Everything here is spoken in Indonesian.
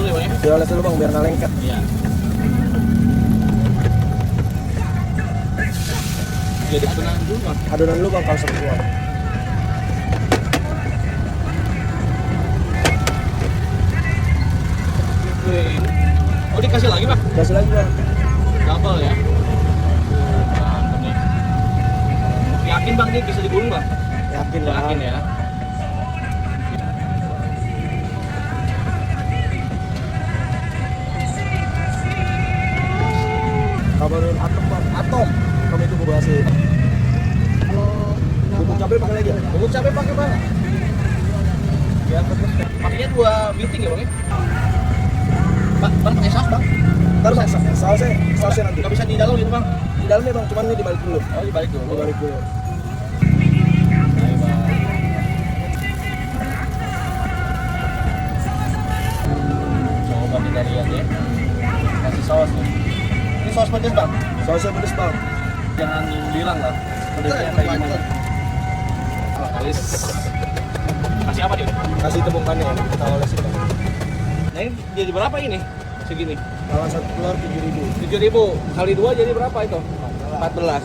dulu ya bang ya. Dioles dulu bang biar nggak lengket. Iya. Jadi adonan dulu bang. Adonan dulu bang kalau semua. Oh dikasih lagi bang? Kasih lagi bang. Double ya. Mantap nih. Yakin bang nih bisa digulung bang? Yakin bang. Yakin ya. Kabarin atom bang. Atom. Kamu itu gue bahasin. Bubuk cabai pakai lagi ya? Bubuk cabai pakai bang. Ya terus pakainya 2 biting ya bang ya? Bang pakai saus bang? Ntar bang, sausnya nanti. Nggak bisa di dalam gitu bang? Di dalamnya bang, cuman ini dibalik dulu. Oh dibalik dulu. Dibalik dulu. Ayo bang. Coba kita lihat ya. Kasih saus nih. Ini saus pedas bang? Sausnya pedes bang. Jangan bilang lah. Pedasnya kayak gimana? Kasih apa dia? Kasih tepung kannya ya, kita olesin bang. Nah ini jadi berapa ini? Segini? Kalau 1 telur 7.000. 7.000 kali 2 jadi berapa itu? 14.